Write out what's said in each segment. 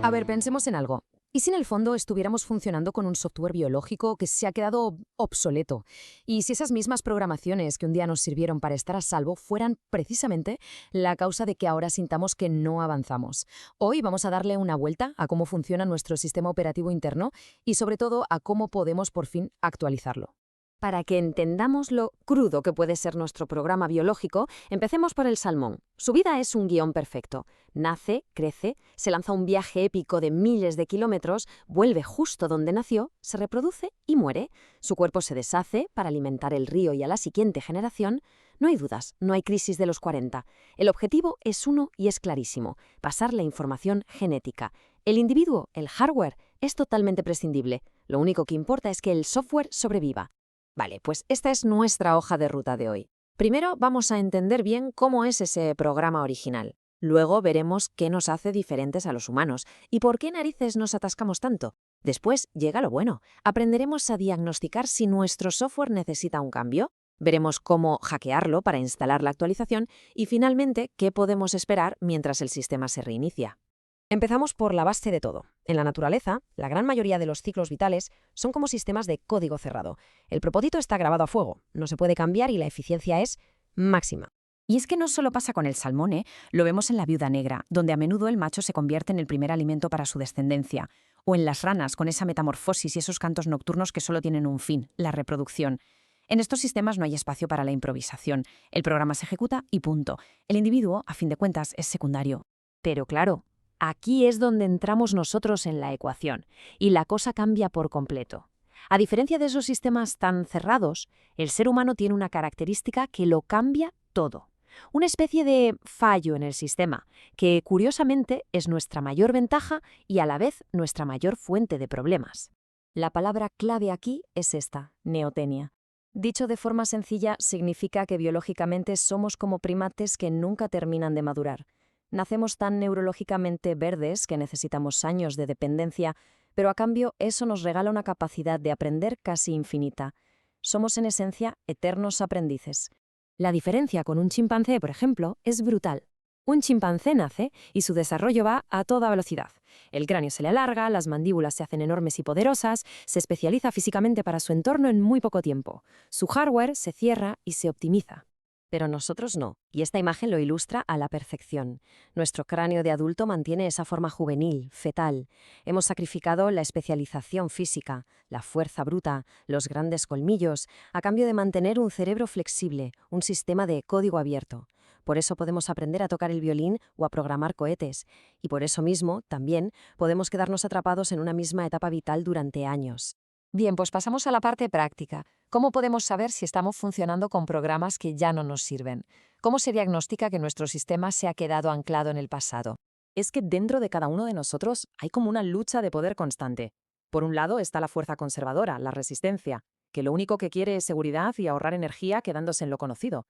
A ver, pensemos en algo. ¿Y si en el fondo estuviéramos funcionando con un software biológico que se ha quedado obsoleto? ¿Y si esas mismas programaciones que un día nos sirvieron para estar a salvo fueran precisamente la causa de que ahora sintamos que no avanzamos? Hoy vamos a darle una vuelta a cómo funciona nuestro sistema operativo interno y sobre todo a cómo podemos por fin actualizarlo. Para que entendamos lo crudo que puede ser nuestro programa biológico, empecemos por el salmón. Su vida es un guión perfecto. Nace, crece, se lanza un viaje épico de miles de kilómetros, vuelve justo donde nació, se reproduce y muere. Su cuerpo se deshace para alimentar el río y a la siguiente generación. No hay dudas, no hay crisis de los 40. El objetivo es uno y es clarísimo: pasar la información genética. El individuo, el hardware, es totalmente prescindible. Lo único que importa es que el software sobreviva. Vale, pues esta es nuestra hoja de ruta de hoy. Primero vamos a entender bien cómo es ese programa original. Luego veremos qué nos hace diferentes a los humanos y por qué narices nos atascamos tanto. Después llega lo bueno. Aprenderemos a diagnosticar si nuestro software necesita un cambio. Veremos cómo hackearlo para instalar la actualización y finalmente qué podemos esperar mientras el sistema se reinicia. Empezamos por la base de todo. En la naturaleza, la gran mayoría de los ciclos vitales son como sistemas de código cerrado. El propósito está grabado a fuego, no se puede cambiar y la eficiencia es máxima. Y es que no solo pasa con el salmón, lo vemos en la viuda negra, donde a menudo el macho se convierte en el primer alimento para su descendencia, o en las ranas, con esa metamorfosis y esos cantos nocturnos que solo tienen un fin, la reproducción. En estos sistemas no hay espacio para la improvisación. El programa se ejecuta y punto. El individuo, a fin de cuentas, es secundario. Pero claro, aquí es donde entramos nosotros en la ecuación, y la cosa cambia por completo. A diferencia de esos sistemas tan cerrados, el ser humano tiene una característica que lo cambia todo. Una especie de fallo en el sistema, que curiosamente es nuestra mayor ventaja y a la vez nuestra mayor fuente de problemas. La palabra clave aquí es esta: neotenia. Dicho de forma sencilla, significa que biológicamente somos como primates que nunca terminan de madurar. Nacemos tan neurológicamente verdes que necesitamos años de dependencia, pero a cambio eso nos regala una capacidad de aprender casi infinita. Somos en esencia eternos aprendices. La diferencia con un chimpancé, por ejemplo, es brutal. Un chimpancé nace y su desarrollo va a toda velocidad. El cráneo se le alarga, las mandíbulas se hacen enormes y poderosas, se especializa físicamente para su entorno en muy poco tiempo. Su hardware se cierra y se optimiza. Pero nosotros no, y esta imagen lo ilustra a la perfección. Nuestro cráneo de adulto mantiene esa forma juvenil, fetal. Hemos sacrificado la especialización física, la fuerza bruta, los grandes colmillos, a cambio de mantener un cerebro flexible, un sistema de código abierto. Por eso podemos aprender a tocar el violín o a programar cohetes, y por eso mismo, también, podemos quedarnos atrapados en una misma etapa vital durante años. Bien, pues pasamos a la parte práctica. ¿Cómo podemos saber si estamos funcionando con programas que ya no nos sirven? ¿Cómo se diagnostica que nuestro sistema se ha quedado anclado en el pasado? Es que dentro de cada uno de nosotros hay como una lucha de poder constante. Por un lado está la fuerza conservadora, la resistencia, que lo único que quiere es seguridad y ahorrar energía quedándose en lo conocido.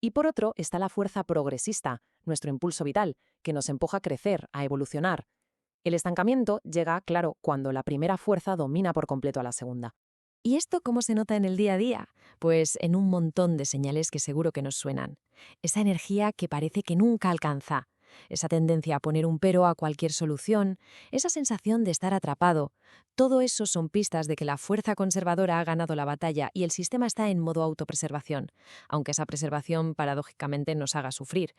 Y por otro está la fuerza progresista, nuestro impulso vital, que nos empuja a crecer, a evolucionar. El estancamiento llega, claro, cuando la primera fuerza domina por completo a la segunda. ¿Y esto cómo se nota en el día a día? Pues en un montón de señales que seguro que nos suenan. Esa energía que parece que nunca alcanza, esa tendencia a poner un pero a cualquier solución, esa sensación de estar atrapado. Todo eso son pistas de que la fuerza conservadora ha ganado la batalla y el sistema está en modo autopreservación, aunque esa preservación paradójicamente nos haga sufrir.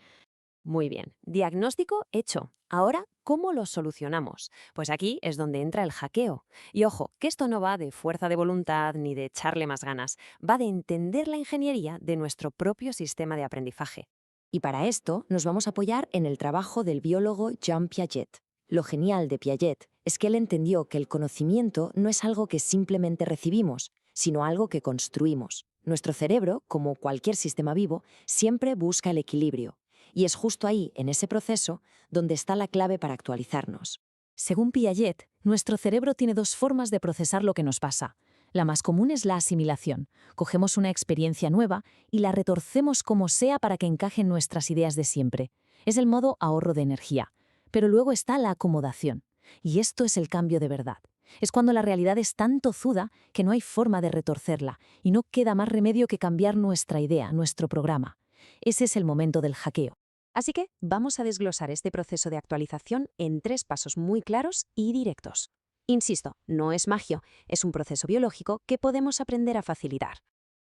Muy bien, diagnóstico hecho. Ahora, ¿cómo lo solucionamos? Pues aquí es donde entra el hackeo. Y ojo, que esto no va de fuerza de voluntad ni de echarle más ganas, va de entender la ingeniería de nuestro propio sistema de aprendizaje. Y para esto nos vamos a apoyar en el trabajo del biólogo Jean Piaget. Lo genial de Piaget es que él entendió que el conocimiento no es algo que simplemente recibimos, sino algo que construimos. Nuestro cerebro, como cualquier sistema vivo, siempre busca el equilibrio. Y es justo ahí, en ese proceso, donde está la clave para actualizarnos. Según Piaget, nuestro cerebro tiene dos formas de procesar lo que nos pasa. La más común es la asimilación. Cogemos una experiencia nueva y la retorcemos como sea para que encaje en nuestras ideas de siempre. Es el modo ahorro de energía. Pero luego está la acomodación. Y esto es el cambio de verdad. Es cuando la realidad es tan tozuda que no hay forma de retorcerla y no queda más remedio que cambiar nuestra idea, nuestro programa. Ese es el momento del hackeo. Así que vamos a desglosar este proceso de actualización en 3 pasos muy claros y directos. Insisto, no es magia, es un proceso biológico que podemos aprender a facilitar.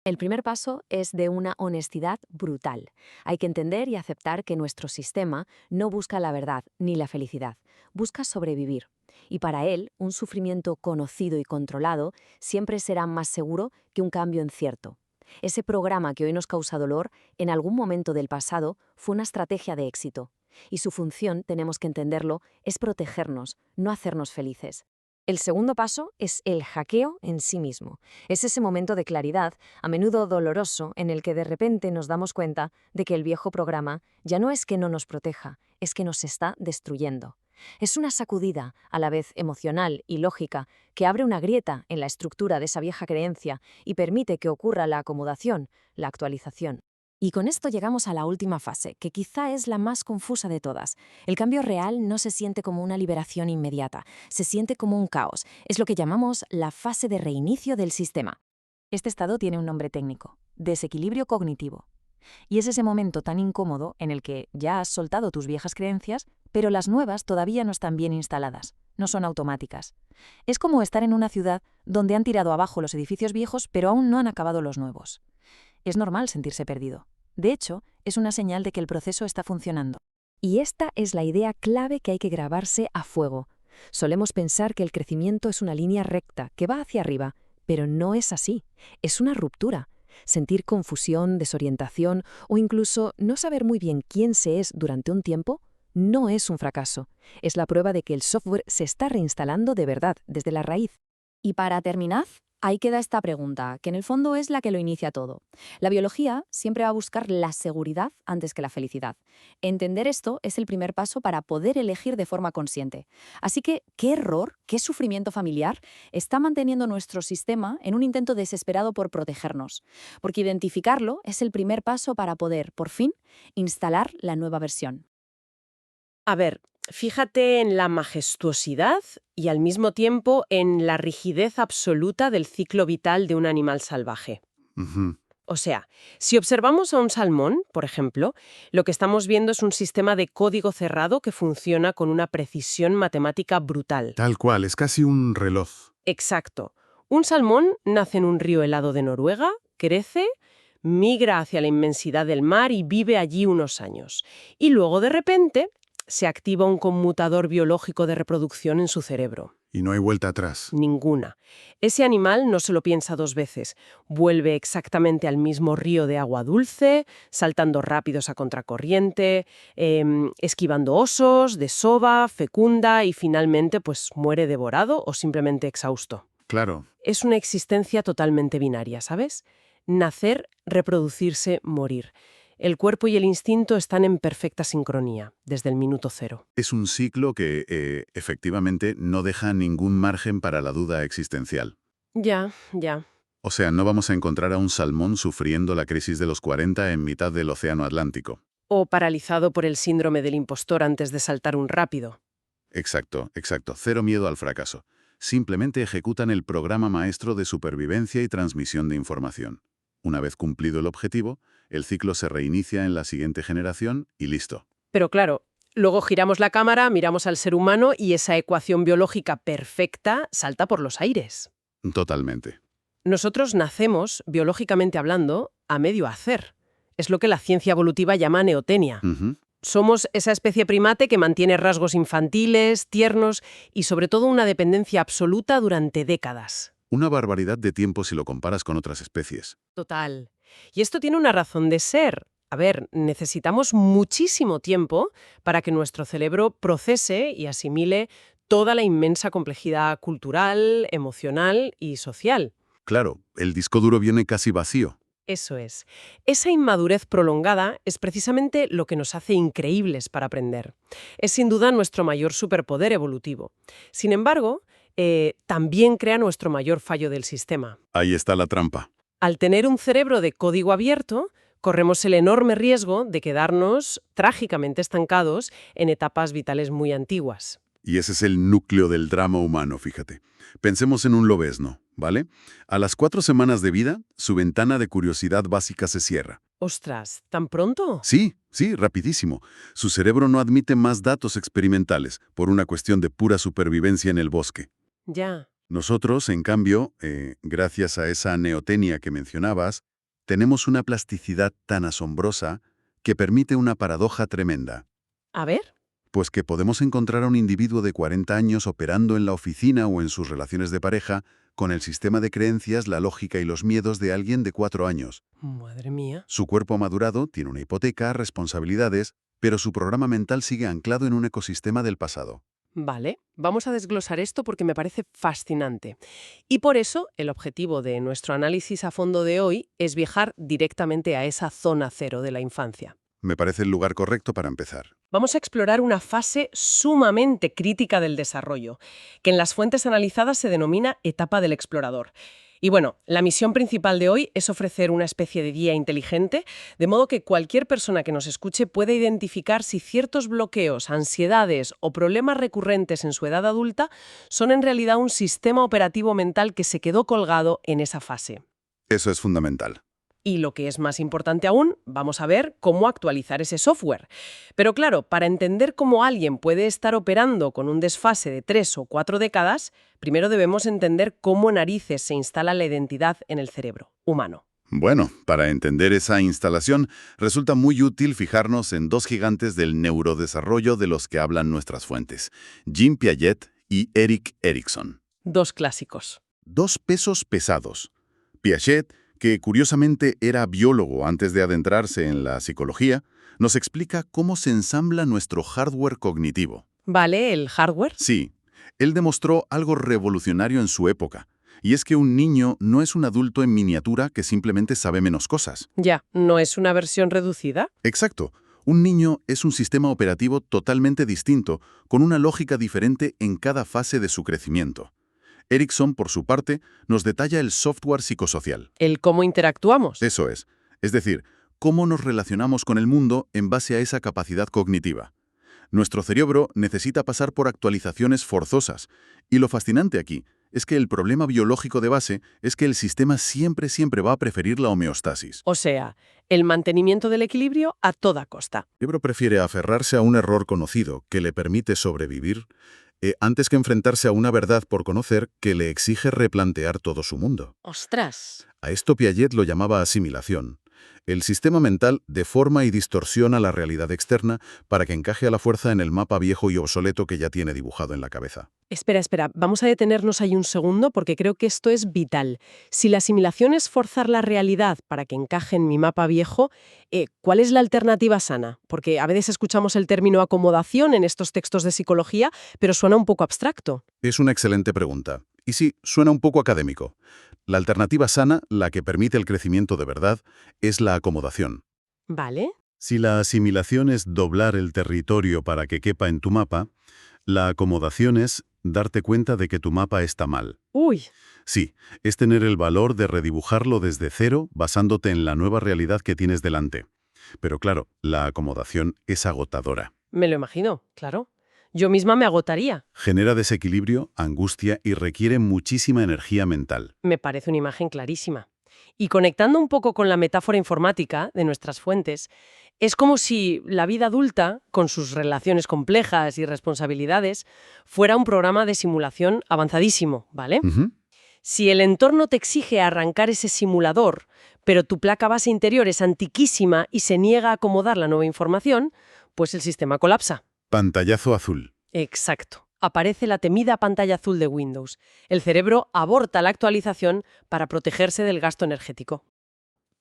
El primer paso es de una honestidad brutal. Hay que entender y aceptar que nuestro sistema no busca la verdad ni la felicidad, busca sobrevivir. Y para él, un sufrimiento conocido y controlado siempre será más seguro que un cambio incierto. Ese programa que hoy nos causa dolor, en algún momento del pasado, fue una estrategia de éxito. Y su función, tenemos que entenderlo, es protegernos, no hacernos felices. El segundo paso es el hackeo en sí mismo. Es ese momento de claridad, a menudo doloroso, en el que de repente nos damos cuenta de que el viejo programa ya no es que no nos proteja, es que nos está destruyendo. Es una sacudida, a la vez emocional y lógica, que abre una grieta en la estructura de esa vieja creencia y permite que ocurra la acomodación, la actualización. Y con esto llegamos a la última fase, que quizá es la más confusa de todas. El cambio real no se siente como una liberación inmediata, se siente como un caos. Es lo que llamamos la fase de reinicio del sistema. Este estado tiene un nombre técnico: desequilibrio cognitivo. Y es ese momento tan incómodo en el que ya has soltado tus viejas creencias, pero las nuevas todavía no están bien instaladas, no son automáticas. Es como estar en una ciudad donde han tirado abajo los edificios viejos, pero aún no han acabado los nuevos. Es normal sentirse perdido. De hecho, es una señal de que el proceso está funcionando. Y esta es la idea clave que hay que grabarse a fuego. Solemos pensar que el crecimiento es una línea recta que va hacia arriba, pero no es así. Es una ruptura. Sentir confusión, desorientación o incluso no saber muy bien quién se es durante un tiempo no es un fracaso. Es la prueba de que el software se está reinstalando de verdad, desde la raíz. Y para terminar, ahí queda esta pregunta, que en el fondo es la que lo inicia todo. La biología siempre va a buscar la seguridad antes que la felicidad. Entender esto es el primer paso para poder elegir de forma consciente. Así que, ¿qué error, qué sufrimiento familiar está manteniendo nuestro sistema en un intento desesperado por protegernos? Porque identificarlo es el primer paso para poder, por fin, instalar la nueva versión. A ver, fíjate en la majestuosidad y al mismo tiempo en la rigidez absoluta del ciclo vital de un animal salvaje. Ujú. O sea, si observamos a un salmón, por ejemplo, lo que estamos viendo es un sistema de código cerrado que funciona con una precisión matemática brutal. Tal cual, es casi un reloj. Exacto. Un salmón nace en un río helado de Noruega, crece, migra hacia la inmensidad del mar y vive allí unos años. Y luego, de repente, se activa un conmutador biológico de reproducción en su cerebro. Y no hay vuelta atrás. Ninguna. Ese animal no se lo piensa 2 veces. Vuelve exactamente al mismo río de agua dulce, saltando rápidos a contracorriente, esquivando osos, desova, fecunda y finalmente pues muere devorado o simplemente exhausto. Claro, Es una existencia totalmente binaria, ¿sabes? Nacer, reproducirse, morir. El cuerpo y el instinto están en perfecta sincronía, desde el minuto cero. es un ciclo que, efectivamente, no deja ningún margen para la duda existencial. Ya, ya. O sea, no vamos a encontrar a un salmón sufriendo la crisis de los 40 en mitad del océano Atlántico. O paralizado por el síndrome del impostor antes de saltar un rápido. Exacto, exacto. Cero miedo al fracaso. Simplemente ejecutan el programa maestro de supervivencia y transmisión de información. Una vez cumplido el objetivo, el ciclo se reinicia en la siguiente generación y listo. Pero claro, luego giramos la cámara, miramos al ser humano y esa ecuación biológica perfecta salta por los aires. Totalmente. Nosotros nacemos, biológicamente hablando, a medio hacer. Es lo que la ciencia evolutiva llama neotenia. Ujú. Somos esa especie primate que mantiene rasgos infantiles, tiernos y sobre todo una dependencia absoluta durante décadas. Una barbaridad de tiempo si lo comparas con otras especies. Total. Y esto tiene una razón de ser. A ver, necesitamos muchísimo tiempo para que nuestro cerebro procese y asimile toda la inmensa complejidad cultural, emocional y social. Claro, el disco duro viene casi vacío. Eso es. Esa inmadurez prolongada es precisamente lo que nos hace increíbles para aprender. Es sin duda nuestro mayor superpoder evolutivo. Sin embargo, también crea nuestro mayor fallo del sistema. Ahí está la trampa. Al tener un cerebro de código abierto, corremos el enorme riesgo de quedarnos trágicamente estancados en etapas vitales muy antiguas. Y ese es el núcleo del drama humano, fíjate. Pensemos en un lobezno, ¿vale? A las 4 semanas de vida, su ventana de curiosidad básica se cierra. Ostras, ¿tan pronto? Sí, sí, rapidísimo. Su cerebro no admite más datos experimentales por una cuestión de pura supervivencia en el bosque. Ya. Nosotros, en cambio, gracias a esa neotenia que mencionabas, tenemos una plasticidad tan asombrosa que permite una paradoja tremenda. A ver. Pues que podemos encontrar a un individuo de 40 años operando en la oficina o en sus relaciones de pareja con el sistema de creencias, la lógica y los miedos de alguien de 4 años. Madre mía. Su cuerpo ha madurado, tiene una hipoteca, responsabilidades, pero su programa mental sigue anclado en un ecosistema del pasado. Vale, vamos a desglosar esto porque me parece fascinante. Y por eso, el objetivo de nuestro análisis a fondo de hoy es viajar directamente a esa zona cero de la infancia. Me parece el lugar correcto para empezar. Vamos a explorar una fase sumamente crítica del desarrollo, que en las fuentes analizadas se denomina etapa del explorador. Y bueno, la misión principal de hoy es ofrecer una especie de guía inteligente, de modo que cualquier persona que nos escuche pueda identificar si ciertos bloqueos, ansiedades o problemas recurrentes en su edad adulta son en realidad un sistema operativo mental que se quedó colgado en esa fase. Eso es fundamental. Y lo que es más importante aún, vamos a ver cómo actualizar ese software. Pero claro, para entender cómo alguien puede estar operando con un desfase de 3 o 4 décadas, primero debemos entender cómo narices se instala la identidad en el cerebro humano. Bueno, para entender esa instalación, resulta muy útil fijarnos en dos gigantes del neurodesarrollo de los que hablan nuestras fuentes, Jean Piaget y Erik Erikson. Dos clásicos. Dos pesos pesados. Piaget, que curiosamente era biólogo antes de adentrarse en la psicología, nos explica cómo se ensambla nuestro hardware cognitivo. ¿Vale? ¿El hardware? Sí, él demostró algo revolucionario en su época, y es que un niño no es un adulto en miniatura que simplemente sabe menos cosas. Ya, ¿no es una versión reducida? Exacto. Un niño es un sistema operativo totalmente distinto, con una lógica diferente en cada fase de su crecimiento. Erikson, por su parte, nos detalla el software psicosocial. ¿El cómo interactuamos? Eso es decir, cómo nos relacionamos con el mundo en base a esa capacidad cognitiva. Nuestro cerebro necesita pasar por actualizaciones forzosas, y lo fascinante aquí es que el problema biológico de base es que el sistema siempre va a preferir la homeostasis. O sea, el mantenimiento del equilibrio a toda costa. El cerebro prefiere aferrarse a un error conocido que le permite sobrevivir, antes que enfrentarse a una verdad por conocer que le exige replantear todo su mundo. ¡Ostras! A esto Piaget lo llamaba asimilación. El sistema mental deforma y distorsiona la realidad externa para que encaje a la fuerza en el mapa viejo y obsoleto que ya tiene dibujado en la cabeza. Espera, vamos a detenernos ahí un segundo porque creo que esto es vital. Si la asimilación es forzar la realidad para que encaje en mi mapa viejo, ¿cuál es la alternativa sana? Porque a veces escuchamos el término acomodación en estos textos de psicología, pero suena un poco abstracto. Es una excelente pregunta. Y sí, suena un poco académico. La alternativa sana, la que permite el crecimiento de verdad, es la acomodación. ¿Vale? Si la asimilación es doblar el territorio para que quepa en tu mapa, la acomodación es darte cuenta de que tu mapa está mal. Uy, Sí, es tener el valor de redibujarlo desde cero basándote en la nueva realidad que tienes delante. Pero claro, la acomodación es agotadora. me lo imagino, claro. Yo misma me agotaría. Genera desequilibrio, angustia y requiere muchísima energía mental. Me parece una imagen clarísima. Y conectando un poco con la metáfora informática de nuestras fuentes, es como si la vida adulta, con sus relaciones complejas y responsabilidades, fuera un programa de simulación avanzadísimo, ¿vale? Ujú. Si el entorno te exige arrancar ese simulador, pero tu placa base interior es antiquísima y se niega a acomodar la nueva información, pues el sistema colapsa. Pantallazo azul. Exacto. Aparece la temida pantalla azul de Windows. El cerebro aborta la actualización para protegerse del gasto energético.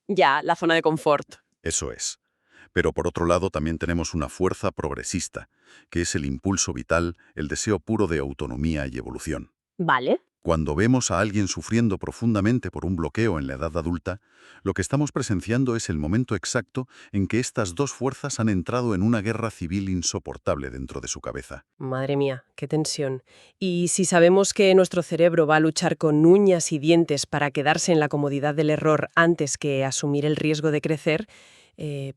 Ya, la zona de confort. Eso es. Pero por otro lado también tenemos una fuerza progresista, que es el impulso vital, el deseo puro de autonomía y evolución. Vale. Cuando vemos a alguien sufriendo profundamente por un bloqueo en la edad adulta, lo que estamos presenciando es el momento exacto en que estas dos fuerzas han entrado en una guerra civil insoportable dentro de su cabeza. Madre mía, qué tensión. Y si sabemos que nuestro cerebro va a luchar con uñas y dientes para quedarse en la comodidad del error antes que asumir el riesgo de crecer,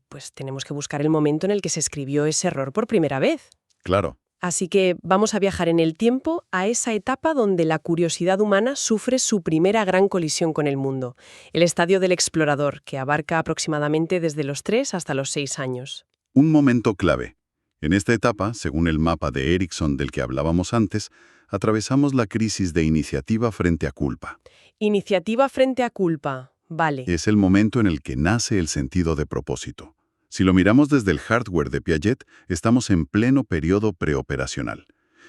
pues tenemos que buscar el momento en el que se escribió ese error por primera vez. Claro, Así que vamos a viajar en el tiempo a esa etapa donde la curiosidad humana sufre su primera gran colisión con el mundo, el estadio del explorador, que abarca aproximadamente desde los 3 hasta los 6 años. Un momento clave. En esta etapa, según el mapa de Erickson del que hablábamos antes, atravesamos la crisis de iniciativa frente a culpa. Iniciativa frente a culpa. Vale. Es el momento en el que nace el sentido de propósito. Si lo miramos desde el hardware de Piaget, estamos en pleno periodo preoperacional.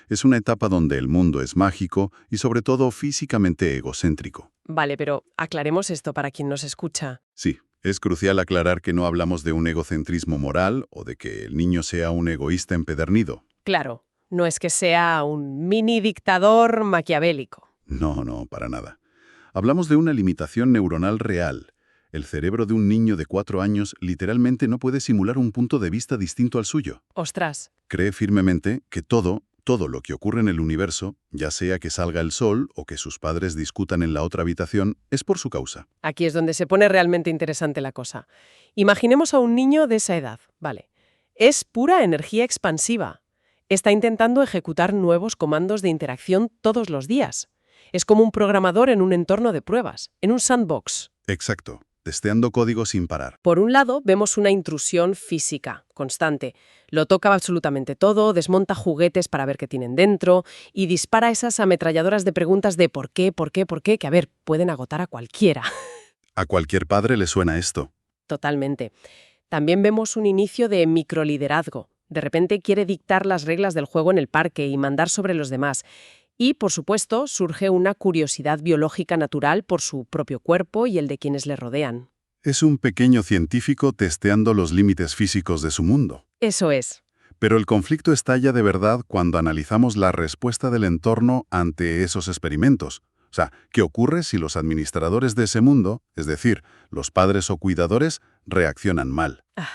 Es una etapa donde el mundo es mágico y sobre todo físicamente egocéntrico. Vale, pero aclaremos esto para quien nos escucha. Sí, es crucial aclarar que no hablamos de un egocentrismo moral o de que el niño sea un egoísta empedernido. Claro, no es que sea un mini dictador maquiavélico. No, para nada. Hablamos de una limitación neuronal real. El cerebro de un niño de 4 años literalmente no puede simular un punto de vista distinto al suyo. Ostras. Cree firmemente que todo lo que ocurre en el universo, ya sea que salga el sol o que sus padres discutan en la otra habitación, es por su causa. Aquí es donde se pone realmente interesante la cosa. Imaginemos a un niño de esa edad, ¿vale? Es pura energía expansiva. Está intentando ejecutar nuevos comandos de interacción todos los días. Es como un programador en un entorno de pruebas, en un sandbox. Exacto, testeando código sin parar. Por un lado, vemos una intrusión física, constante. Lo toca absolutamente todo, desmonta juguetes para ver qué tienen dentro y dispara esas ametralladoras de preguntas de por qué, que a ver, pueden agotar a cualquiera. A cualquier padre le suena esto. Totalmente. También vemos un inicio de microliderazgo. De repente quiere dictar las reglas del juego en el parque y mandar sobre los demás. Y, por supuesto, surge una curiosidad biológica natural por su propio cuerpo y el de quienes le rodean. Es un pequeño científico testeando los límites físicos de su mundo. Eso es. Pero el conflicto estalla de verdad cuando analizamos la respuesta del entorno ante esos experimentos. O sea, ¿qué ocurre si los administradores de ese mundo, es decir, los padres o cuidadores, reaccionan mal? Ay.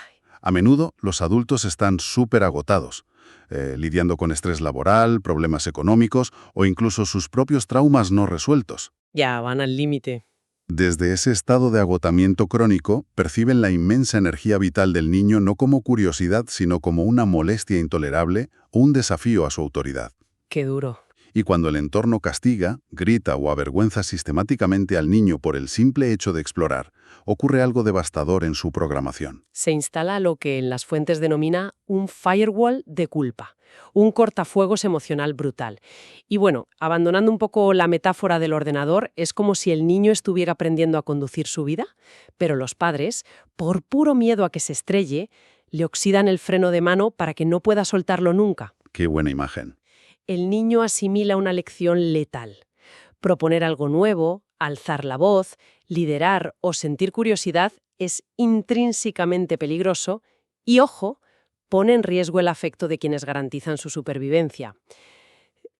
A menudo, los adultos están súper agotados, lidiando con estrés laboral, problemas económicos o incluso sus propios traumas no resueltos. Ya van al límite. Desde ese estado de agotamiento crónico, perciben la inmensa energía vital del niño no como curiosidad, sino como una molestia intolerable o un desafío a su autoridad. Qué duro. Y cuando el entorno castiga, grita o avergüenza sistemáticamente al niño por el simple hecho de explorar, ocurre algo devastador en su programación. Se instala lo que en las fuentes denomina un firewall de culpa, un cortafuegos emocional brutal. Y bueno, abandonando un poco la metáfora del ordenador, es como si el niño estuviera aprendiendo a conducir su vida, pero los padres, por puro miedo a que se estrelle, le oxidan el freno de mano para que no pueda soltarlo nunca. Qué buena imagen. El niño asimila una lección letal. Proponer algo nuevo, alzar la voz, liderar o sentir curiosidad es intrínsecamente peligroso y, ojo, pone en riesgo el afecto de quienes garantizan su supervivencia.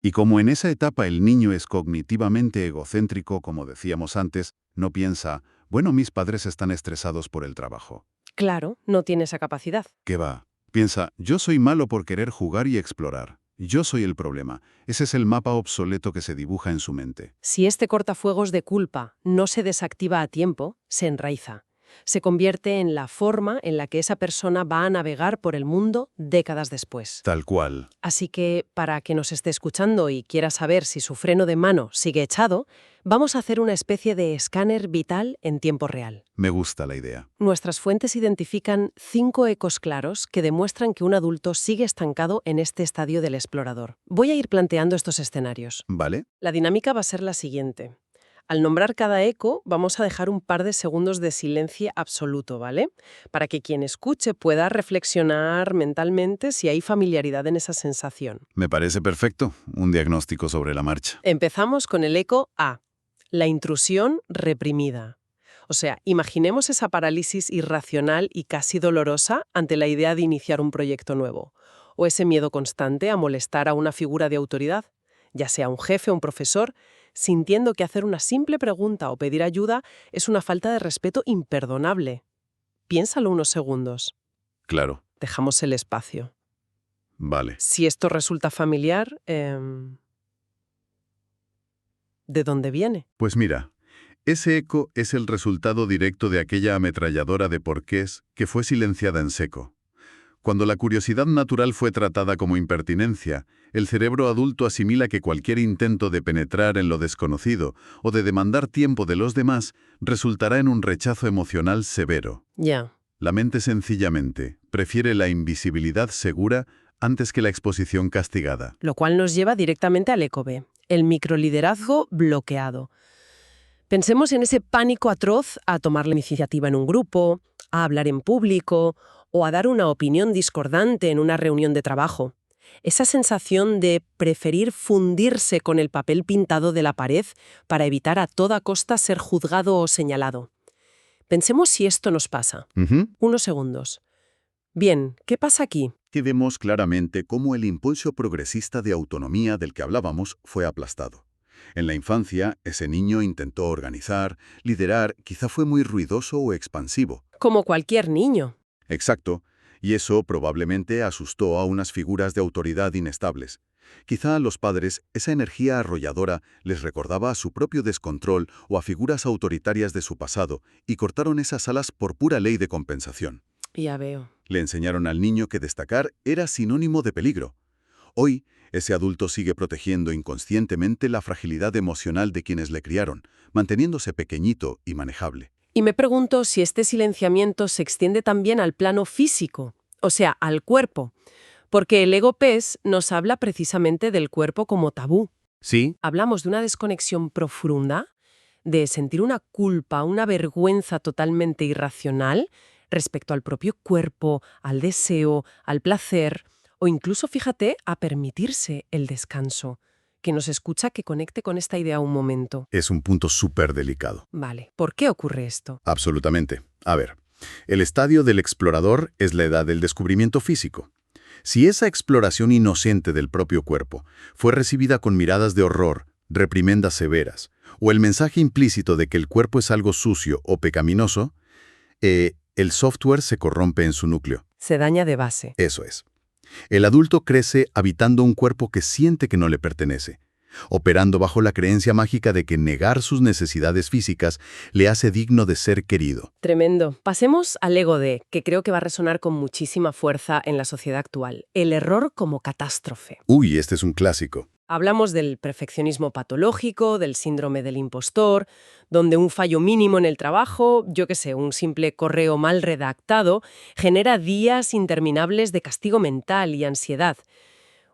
Y como en esa etapa el niño es cognitivamente egocéntrico, como decíamos antes, no piensa, bueno, mis padres están estresados por el trabajo. Claro, no tiene esa capacidad. ¿Qué va? Piensa, yo soy malo por querer jugar y explorar. Yo soy el problema. Ese es el mapa obsoleto que se dibuja en su mente. Si este cortafuegos de culpa no se desactiva a tiempo, se enraiza. Se convierte en la forma en la que esa persona va a navegar por el mundo décadas después. Tal cual. Así que, para quien nos esté escuchando y quiera saber si su freno de mano sigue echado, vamos a hacer una especie de escáner vital en tiempo real. Me gusta la idea. Nuestras fuentes identifican 5 ecos claros que demuestran que un adulto sigue estancado en este estadio del explorador. Voy a ir planteando estos escenarios. ¿Vale? La dinámica va a ser la siguiente. Al nombrar cada eco, vamos a dejar un par de segundos de silencio absoluto, ¿vale? Para que quien escuche pueda reflexionar mentalmente si hay familiaridad en esa sensación. Me parece perfecto. Un diagnóstico sobre la marcha. Empezamos con el eco A, la intrusión reprimida. O sea, imaginemos esa parálisis irracional y casi dolorosa ante la idea de iniciar un proyecto nuevo. O ese miedo constante a molestar a una figura de autoridad, ya sea un jefe o un profesor, sintiendo que hacer una simple pregunta o pedir ayuda es una falta de respeto imperdonable. Piénsalo unos segundos. Claro. Dejamos el espacio. Vale. Si esto resulta familiar, ¿de dónde viene? Pues mira, ese eco es el resultado directo de aquella ametralladora de porqués que fue silenciada en seco. Cuando la curiosidad natural fue tratada como impertinencia, el cerebro adulto asimila que cualquier intento de penetrar en lo desconocido o de demandar tiempo de los demás resultará en un rechazo emocional severo. Ya. La mente sencillamente prefiere la invisibilidad segura antes que la exposición castigada. Lo cual nos lleva directamente al ECOB, el microliderazgo bloqueado. Pensemos en ese pánico atroz a tomar la iniciativa en un grupo, a hablar en público o a dar una opinión discordante en una reunión de trabajo. Esa sensación de preferir fundirse con el papel pintado de la pared para evitar a toda costa ser juzgado o señalado. Pensemos si esto nos pasa. Unos segundos. Bien, ¿qué pasa aquí? Que vemos claramente cómo el impulso progresista de autonomía del que hablábamos fue aplastado. En la infancia, ese niño intentó organizar, liderar, quizá fue muy ruidoso o expansivo. Como cualquier niño. Exacto, y eso probablemente asustó a unas figuras de autoridad inestables. Quizá a los padres esa energía arrolladora les recordaba a su propio descontrol o a figuras autoritarias de su pasado y cortaron esas alas por pura ley de compensación. Ya veo. Le enseñaron al niño que destacar era sinónimo de peligro. Hoy, ese adulto sigue protegiendo inconscientemente la fragilidad emocional de quienes le criaron, manteniéndose pequeñito y manejable. Y me pregunto si este silenciamiento se extiende también al plano físico, o sea, al cuerpo, porque el ego PES nos habla precisamente del cuerpo como tabú. Sí, Hablamos de una desconexión profunda, de sentir una culpa, una vergüenza totalmente irracional respecto al propio cuerpo, al deseo, al placer, o incluso, fíjate, a permitirse el descanso. Que nos escucha que conecte con esta idea un momento. es un punto súper delicado. Vale, ¿por qué ocurre esto? Absolutamente. A ver, el estadio del explorador es la edad del descubrimiento físico. Si esa exploración inocente del propio cuerpo fue recibida con miradas de horror, reprimendas severas, o el mensaje implícito de que el cuerpo es algo sucio o pecaminoso, el software se corrompe en su núcleo. Se daña de base. Eso es. El adulto crece habitando un cuerpo que siente que no le pertenece, operando bajo la creencia mágica de que negar sus necesidades físicas le hace digno de ser querido. Tremendo. Pasemos al ego D, que creo que va a resonar con muchísima fuerza en la sociedad actual. El error como catástrofe. Uy, este es un clásico. Hablamos del perfeccionismo patológico, del síndrome del impostor, donde un fallo mínimo en el trabajo, yo qué sé, un simple correo mal redactado, genera días interminables de castigo mental y ansiedad.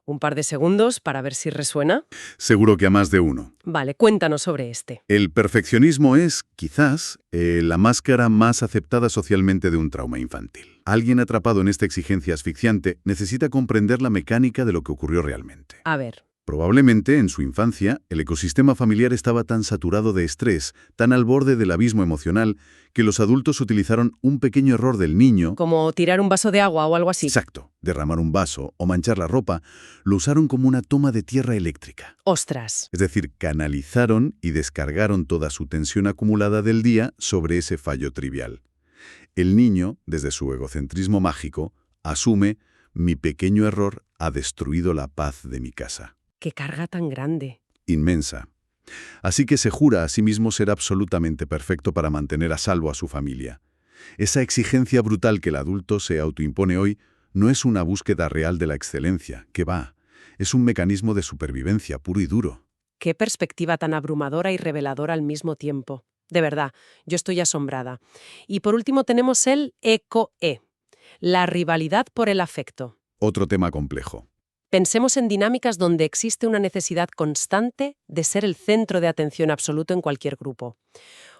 Un par de segundos para ver si resuena. Seguro que a más de uno. Vale, cuéntanos sobre este. El perfeccionismo es, quizás, la máscara más aceptada socialmente de un trauma infantil. Alguien atrapado en esta exigencia asfixiante necesita comprender la mecánica de lo que ocurrió realmente. A ver. Probablemente, en su infancia, el ecosistema familiar estaba tan saturado de estrés, tan al borde del abismo emocional, que los adultos utilizaron un pequeño error del niño. Como tirar un vaso de agua o algo así. Exacto. Derramar un vaso o manchar la ropa, lo usaron como una toma de tierra eléctrica. ¡Ostras! Es decir, canalizaron y descargaron toda su tensión acumulada del día sobre ese fallo trivial. El niño, desde su egocentrismo mágico, asume: mi pequeño error ha destruido la paz de mi casa. ¡Qué carga tan grande! Inmensa. Así que se jura a sí mismo ser absolutamente perfecto para mantener a salvo a su familia. Esa exigencia brutal que el adulto se autoimpone hoy no es una búsqueda real de la excelencia, que va. Es un mecanismo de supervivencia puro y duro. ¡Qué perspectiva tan abrumadora y reveladora al mismo tiempo! De verdad, yo estoy asombrada. Y por último tenemos el ECO-E, la rivalidad por el afecto. Otro tema complejo. Pensemos en dinámicas donde existe una necesidad constante de ser el centro de atención absoluto en cualquier grupo.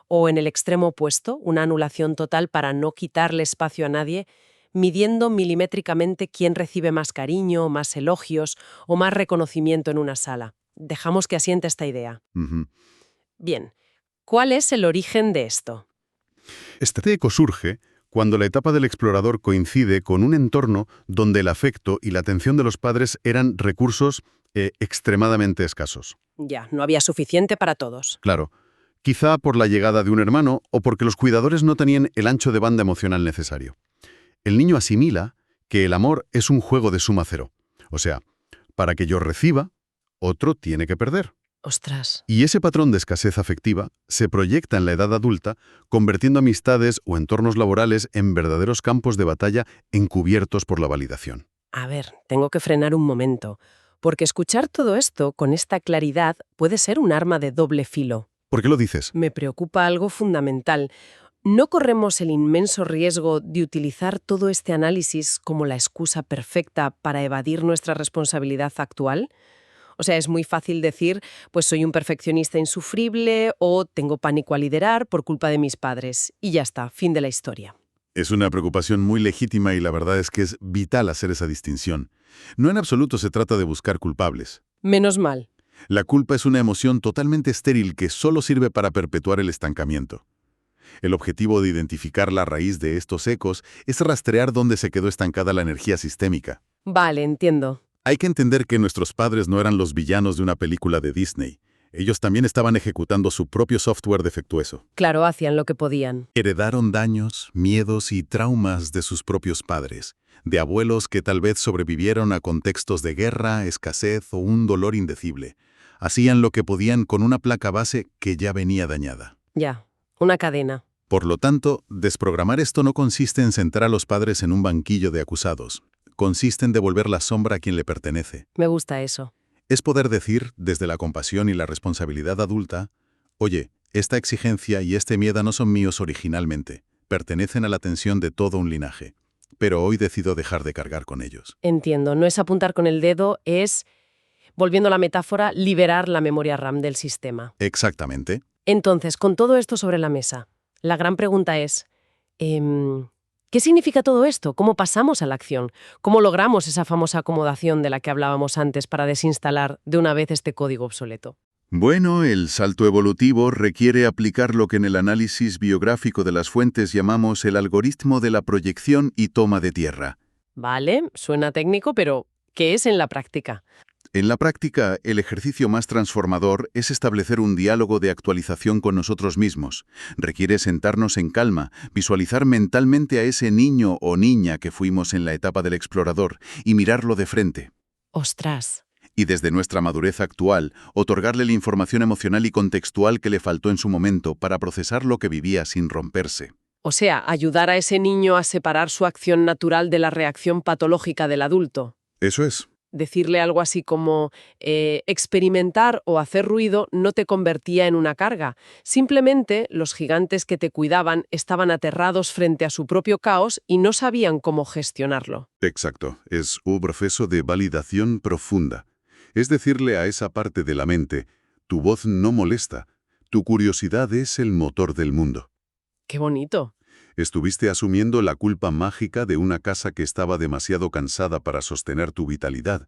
O en el extremo opuesto, una anulación total para no quitarle espacio a nadie, midiendo milimétricamente quién recibe más cariño, más elogios o más reconocimiento en una sala. Dejamos que asiente esta idea. Bien, ¿cuál es el origen de esto? Este eco surge cuando la etapa del explorador coincide con un entorno donde el afecto y la atención de los padres eran recursos extremadamente escasos. Ya, no había suficiente para todos. Claro, quizá por la llegada de un hermano o porque los cuidadores no tenían el ancho de banda emocional necesario. El niño asimila que el amor es un juego de suma cero. O sea, para que yo reciba, otro tiene que perder. Ostras. Y ese patrón de escasez afectiva se proyecta en la edad adulta, convirtiendo amistades o entornos laborales en verdaderos campos de batalla encubiertos por la validación. A ver, tengo que frenar un momento, porque escuchar todo esto con esta claridad puede ser un arma de doble filo. ¿Por qué lo dices? Me preocupa algo fundamental. ¿No corremos el inmenso riesgo de utilizar todo este análisis como la excusa perfecta para evadir nuestra responsabilidad actual? O sea, es muy fácil decir, pues soy un perfeccionista insufrible o tengo pánico a liderar por culpa de mis padres. Y ya está, fin de la historia. Es una preocupación muy legítima y la verdad es que es vital hacer esa distinción. No en absoluto se trata de buscar culpables. Menos mal. La culpa es una emoción totalmente estéril que solo sirve para perpetuar el estancamiento. El objetivo de identificar la raíz de estos ecos es rastrear dónde se quedó estancada la energía sistémica. Vale, entiendo. Hay que entender que nuestros padres no eran los villanos de una película de Disney. Ellos también estaban ejecutando su propio software defectuoso. Claro, hacían lo que podían. Heredaron daños, miedos y traumas de sus propios padres, de abuelos que tal vez sobrevivieron a contextos de guerra, escasez o un dolor indecible. Hacían lo que podían con una placa base que ya venía dañada. Ya, una cadena. Por lo tanto, desprogramar esto no consiste en sentar a los padres en un banquillo de acusados. Consiste en devolver la sombra a quien le pertenece. Me gusta eso. Es poder decir, desde la compasión y la responsabilidad adulta, oye, esta exigencia y este miedo no son míos originalmente, pertenecen a la tensión de todo un linaje, pero hoy decido dejar de cargar con ellos. Entiendo, no es apuntar con el dedo, es, volviendo a la metáfora, liberar la memoria RAM del sistema. Exactamente. Entonces, con todo esto sobre la mesa, la gran pregunta es, ¿qué significa todo esto? ¿Cómo pasamos a la acción? ¿Cómo logramos esa famosa acomodación de la que hablábamos antes para desinstalar de una vez este código obsoleto? Bueno, el salto evolutivo requiere aplicar lo que en el análisis biográfico de las fuentes llamamos el algoritmo de la proyección y toma de tierra. Vale, suena técnico, pero ¿qué es en la práctica? En la práctica, el ejercicio más transformador es establecer un diálogo de actualización con nosotros mismos. Requiere sentarnos en calma, visualizar mentalmente a ese niño o niña que fuimos en la etapa del explorador y mirarlo de frente. ¡Ostras! Y desde nuestra madurez actual, otorgarle la información emocional y contextual que le faltó en su momento para procesar lo que vivía sin romperse. O sea, ayudar a ese niño a separar su acción natural de la reacción patológica del adulto. Eso es. Decirle algo así como experimentar o hacer ruido no te convertía en una carga. Simplemente los gigantes que te cuidaban estaban aterrados frente a su propio caos y no sabían cómo gestionarlo. Exacto. Es un proceso de validación profunda. Es decirle a esa parte de la mente, tu voz no molesta, tu curiosidad es el motor del mundo. ¡Qué bonito! Estuviste asumiendo la culpa mágica de una casa que estaba demasiado cansada para sostener tu vitalidad.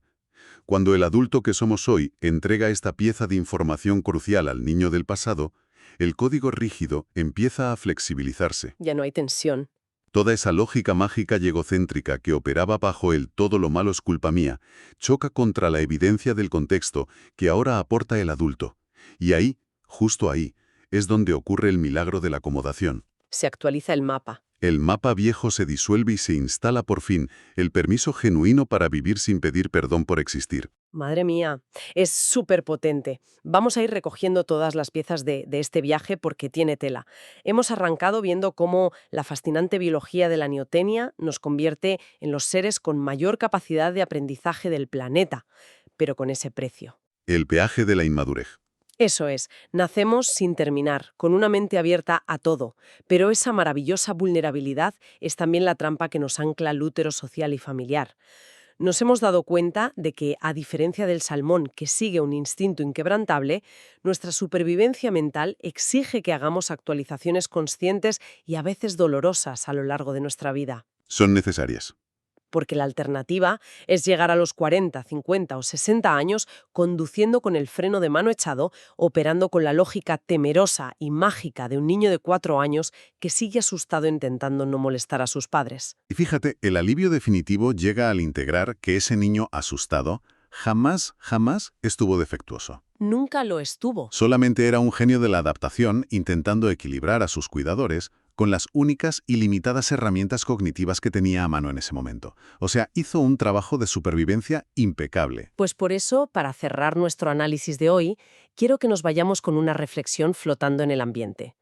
Cuando el adulto que somos hoy entrega esta pieza de información crucial al niño del pasado, el código rígido empieza a flexibilizarse. Ya no hay tensión. Toda esa lógica mágica y egocéntrica que operaba bajo el todo lo malo es culpa mía, choca contra la evidencia del contexto que ahora aporta el adulto. Y ahí, justo ahí, es donde ocurre el milagro de la acomodación. Se actualiza el mapa. El mapa viejo se disuelve y se instala por fin el permiso genuino para vivir sin pedir perdón por existir. Madre mía, es súper potente. Vamos a ir recogiendo todas las piezas de este viaje porque tiene tela. Hemos arrancado viendo cómo la fascinante biología de la neotenia nos convierte en los seres con mayor capacidad de aprendizaje del planeta, pero con ese precio. El peaje de la inmadurez. Eso es, nacemos sin terminar, con una mente abierta a todo, pero esa maravillosa vulnerabilidad es también la trampa que nos ancla al útero social y familiar. Nos hemos dado cuenta de que, a diferencia del salmón que sigue un instinto inquebrantable, nuestra supervivencia mental exige que hagamos actualizaciones conscientes y a veces dolorosas a lo largo de nuestra vida. Son necesarias. Porque la alternativa es llegar a los 40, 50 o 60 años conduciendo con el freno de mano echado, operando con la lógica temerosa y mágica de un niño de 4 años que sigue asustado intentando no molestar a sus padres. Y fíjate, el alivio definitivo llega al integrar que ese niño asustado jamás estuvo defectuoso. Nunca lo estuvo. Solamente era un genio de la adaptación intentando equilibrar a sus cuidadores con las únicas y limitadas herramientas cognitivas que tenía a mano en ese momento. O sea, hizo un trabajo de supervivencia impecable. Pues por eso, para cerrar nuestro análisis de hoy, quiero que nos vayamos con una reflexión flotando en el ambiente.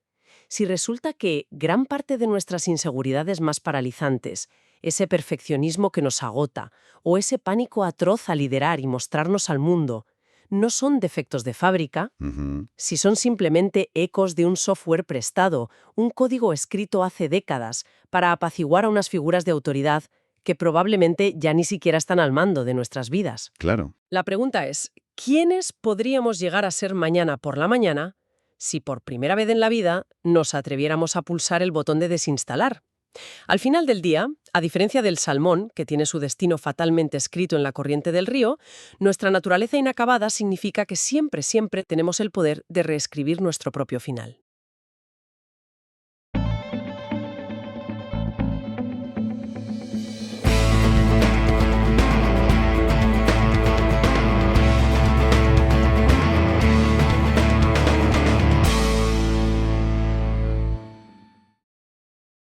Si resulta que gran parte de nuestras inseguridades más paralizantes, ese perfeccionismo que nos agota o ese pánico atroz a liderar y mostrarnos al mundo, no son defectos de fábrica, Ujú. si son simplemente ecos de un software prestado, un código escrito hace décadas para apaciguar a unas figuras de autoridad que probablemente ya ni siquiera están al mando de nuestras vidas. Claro. La pregunta es, ¿quiénes podríamos llegar a ser mañana por la mañana si por primera vez en la vida nos atreviéramos a pulsar el botón de desinstalar? Al final del día, a diferencia del salmón, que tiene su destino fatalmente escrito en la corriente del río, nuestra naturaleza inacabada significa que siempre tenemos el poder de reescribir nuestro propio final.